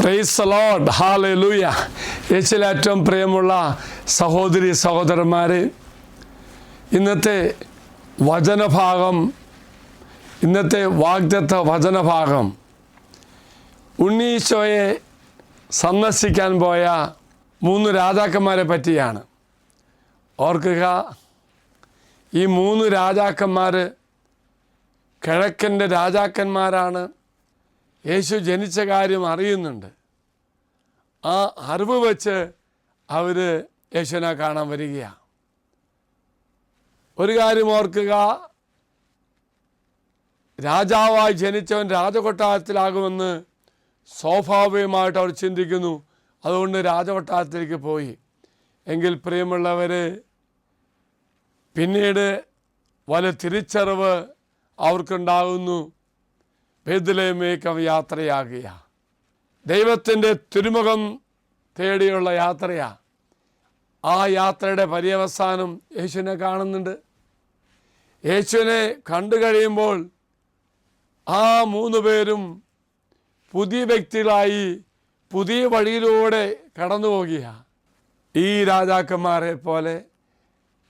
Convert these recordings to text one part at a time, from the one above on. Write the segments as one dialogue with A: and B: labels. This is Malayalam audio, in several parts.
A: Praise the Lord, hallelujah. യേശുവിൽ ഏറ്റവും പ്രിയമുള്ള സഹോദരി സഹോദരന്മാരെ, ഇന്നത്തെ വചനഭാഗം, ഇന്നത്തെ വാഗ്ദത്ത വചനഭാഗം ഉണ്ണീശോയെ സന്ദർശിക്കാൻ പോയ 3 രാജാക്കന്മാരെ പറ്റിയാണ്. ഓർക്കുക, ഈ 3 രാജാക്കന്മാർ കിഴക്കൻ്റെ രാജാക്കന്മാരാണ്. യേശു ജനിച്ച കാര്യം അറിയുന്നുണ്ട്. ആ അറിവ് വെച്ച് അവർ യേശുവിനെ കാണാൻ വരികയാണ്. ഒരു കാര്യം ഓർക്കുക, രാജാവായി ജനിച്ചവൻ രാജകൊട്ടാരത്തിലാകുമെന്ന് സ്വാഭാവികമായിട്ട് അവർ ചിന്തിക്കുന്നു. അതുകൊണ്ട് രാജകൊട്ടാരത്തിലേക്ക് പോയി. എങ്കിൽ പ്രിയമുള്ളവർ, പിന്നീട് വലിയ തിരിച്ചറിവ് അവർക്കുണ്ടാകുന്നു. ബേത്ലഹേമിലേക്ക് യാത്രയാകുക, ദൈവത്തിൻ്റെ തിരുമുഖം തേടിയുള്ള യാത്രയാണ്. ആ യാത്രയുടെ പര്യവസാനം യേശുവിനെ കാണുന്നുണ്ട്. യേശുവിനെ കണ്ടു കഴിയുമ്പോൾ ആ 3 പേരും പുതിയ വ്യക്തികളായി പുതിയ വഴിയിലൂടെ കടന്നു പോകുകയാണ്. ഈ രാജാക്കന്മാരെ പോലെ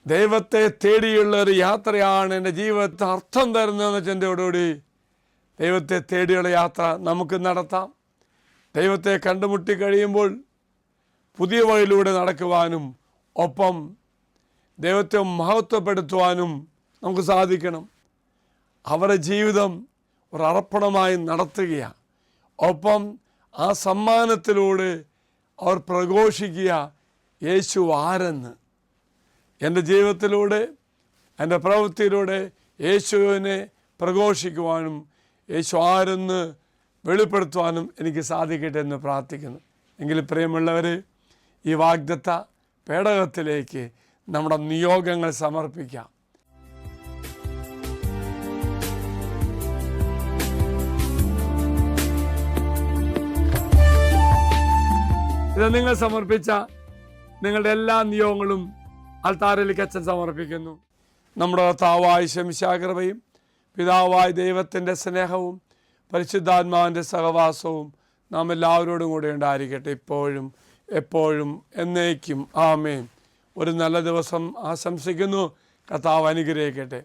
A: ദൈവത്തെ തേടിയുള്ള ഒരു യാത്രയാണ് എൻ്റെ ജീവിതത്തെ അർത്ഥം തരുന്നതെന്ന ചിന്തയോടുകൂടി ദൈവത്തെ തേടിയുള്ള യാത്ര നമുക്ക് നടത്താം. ദൈവത്തെ കണ്ടുമുട്ടി കഴിയുമ്പോൾ പുതിയ വഴിയിലൂടെ നടക്കുവാനും ഒപ്പം ദൈവത്തെ മഹത്വപ്പെടുത്തുവാനും നമുക്ക് സാധിക്കണം. അവരുടെ ജീവിതം ഒരു അർപ്പണമായി നടത്തുകയാണ്. ഒപ്പം ആ സമ്മാനത്തിലൂടെ അവർ പ്രഘോഷിക്കുക, യേശു ആരെന്ന്. എൻ്റെ ജീവിതത്തിലൂടെ, എൻ്റെ പ്രവൃത്തിയിലൂടെ യേശുവിനെ പ്രഘോഷിക്കുവാനും യേശു ആരെന്ന് വെളിപ്പെടുത്തുവാനും എനിക്ക് സാധിക്കട്ടെ എന്ന് പ്രാർത്ഥിക്കുന്നു. എങ്കിൽ പ്രിയമുള്ളവർ, ഈ വാഗ്ദത്ത പേടകത്തിലേക്ക് നമ്മുടെ നിയോഗങ്ങൾ സമർപ്പിക്കാം. ഇത് നിങ്ങൾ സമർപ്പിച്ച നിങ്ങളുടെ എല്ലാ നിയോഗങ്ങളും അൾത്താരയിലേക്ക് അച്ഛൻ സമർപ്പിക്കുന്നു. നമ്മുടെ കർത്താവായ ശംശാകൃപയും പിതാവായ ദൈവത്തിൻ്റെ സ്നേഹവും പരിശുദ്ധാത്മാവിൻ്റെ സഹവാസവും നാം എല്ലാവരോടും കൂടെ ഉണ്ടായിരിക്കട്ടെ, ഇപ്പോഴും എപ്പോഴും എന്നേക്കും. ആമേൻ. ഒരു നല്ല ദിവസം ആശംസിക്കുന്നു. കർത്താവ് അനുഗ്രഹിക്കട്ടെ.